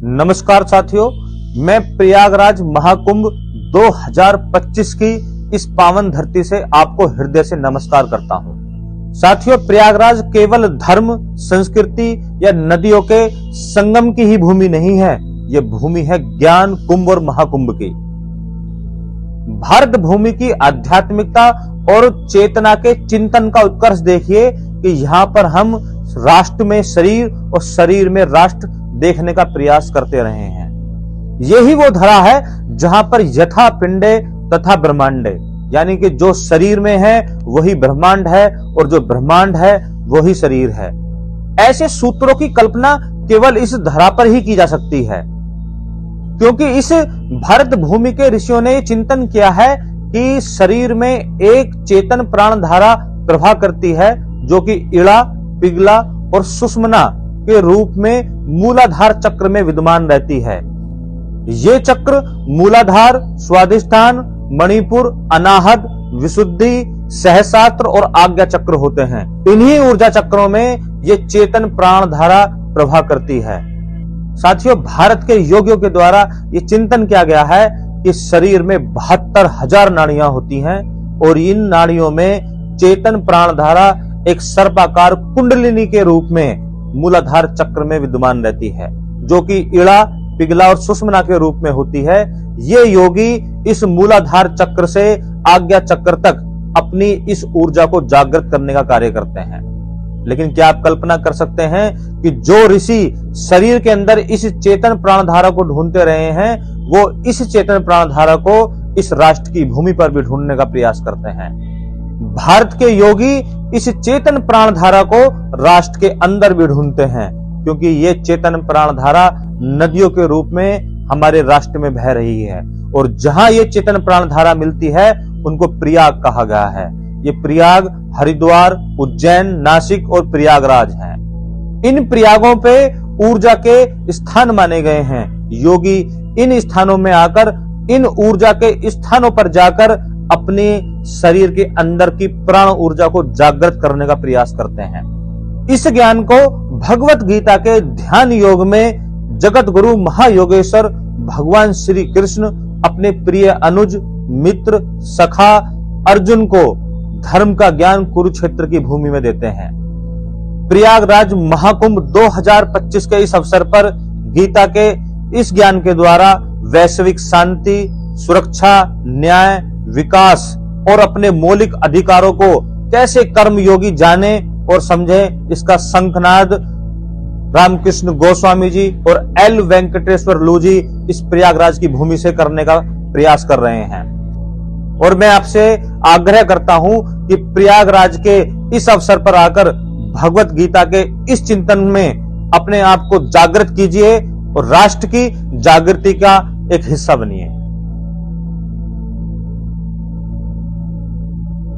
नमस्कार साथियों, मैं प्रयागराज महाकुंभ 2025 की इस पावन धरती से आपको हृदय से नमस्कार करता हूं। साथियों, प्रयागराज केवल धर्म, संस्कृति या नदियों के संगम की ही भूमि नहीं है, ये भूमि है ज्ञान कुंभ और महाकुंभ की। भारत भूमि की आध्यात्मिकता और चेतना के चिंतन का उत्कर्ष देखिए कि यहाँ पर हम राष्ट्र में शरीर और शरीर में राष्ट्र देखने का प्रयास करते रहे हैं। यही वो धरा है जहां पर यथा पिंडे तथा ब्रह्मांडे, यानी कि जो शरीर में है वही ब्रह्मांड है और जो ब्रह्मांड है वही शरीर है। ऐसे सूत्रों की कल्पना केवल इस धरा पर ही की जा सकती है, क्योंकि इस भारत भूमि के ऋषियों ने चिंतन किया है कि शरीर में एक चेतन प्राण धारा प्रवाह करती है, जो कि इड़ा, पिघला और सुषुम्ना के रूप में मूलाधार चक्र में विद्यमान रहती है। ये चक्र मूलाधार, स्वादिष्ठान, मणिपुर, अनाहत, विशुद्धि, सहस्रात्र और आज्ञा चक्र होते हैं। इन्हीं ऊर्जा चक्रों में ये चेतन प्राण धारा प्रवाह करती है। साथियों, भारत के योगियों के द्वारा ये चिंतन किया गया है कि शरीर में 72,000 नाड़ियां होती हैं और इन नाड़ियों में चेतन प्राण धारा एक सर्पाकार कुंडलिनी के रूप में मूलाधार चक्र में विद्यमान रहती है, जो कि इड़ा, पिघला और सुषुम्ना के रूप में होती है। ये योगी इस मूलाधार चक्र से आज्ञा चक्र तक अपनी इस ऊर्जा को जागृत करने का कार्य करते हैं। लेकिन क्या आप कल्पना कर सकते हैं कि जो ऋषि शरीर के अंदर इस चेतन प्राण धारा को ढूंढते रहे हैं, वो इस चेतन प्राण धारा को इस राष्ट्र की भूमि पर भी ढूंढने का प्रयास करते हैं। भारत के योगी इस चेतन प्राण धारा को राष्ट्र के अंदर भी ढूंढते हैं, क्योंकि ये चेतन प्राण धारा नदियों के रूप में हमारे राष्ट्र में बह रही है और जहां ये चेतन प्राण धारा मिलती है उनको प्रयाग कहा गया है। ये प्रयाग, हरिद्वार, उज्जैन, नासिक और प्रयागराज हैं। इन प्रयागों पे ऊर्जा के स्थान माने गए हैं। योगी इन स्थानों में आकर, इन ऊर्जा के स्थानों पर जाकर अपने शरीर के अंदर की प्राण ऊर्जा को जागृत करने का प्रयास करते हैं। इस ज्ञान को भगवत गीता के ध्यान योग में जगत गुरु महायोगेश्वर भगवान श्री कृष्ण अपने प्रिय अनुज, मित्र, सखा अर्जुन को धर्म का ज्ञान कुरुक्षेत्र की भूमि में देते हैं। प्रयागराज महाकुंभ 2025 के इस अवसर पर गीता के इस ज्ञान के द्वारा वैश्विक शांति, सुरक्षा, न्याय, विकास और अपने मौलिक अधिकारों को कैसे कर्मयोगी जाने और समझे, इसका शंखनाद रामकृष्ण गोस्वामी जी और एल वेंकटेश्वर लू जी इस प्रयागराज की भूमि से करने का प्रयास कर रहे हैं। और मैं आपसे आग्रह करता हूं कि प्रयागराज के इस अवसर पर आकर भगवत गीता के इस चिंतन में अपने आप को जागृत कीजिए और राष्ट्र की जागृति का एक हिस्सा बनिए।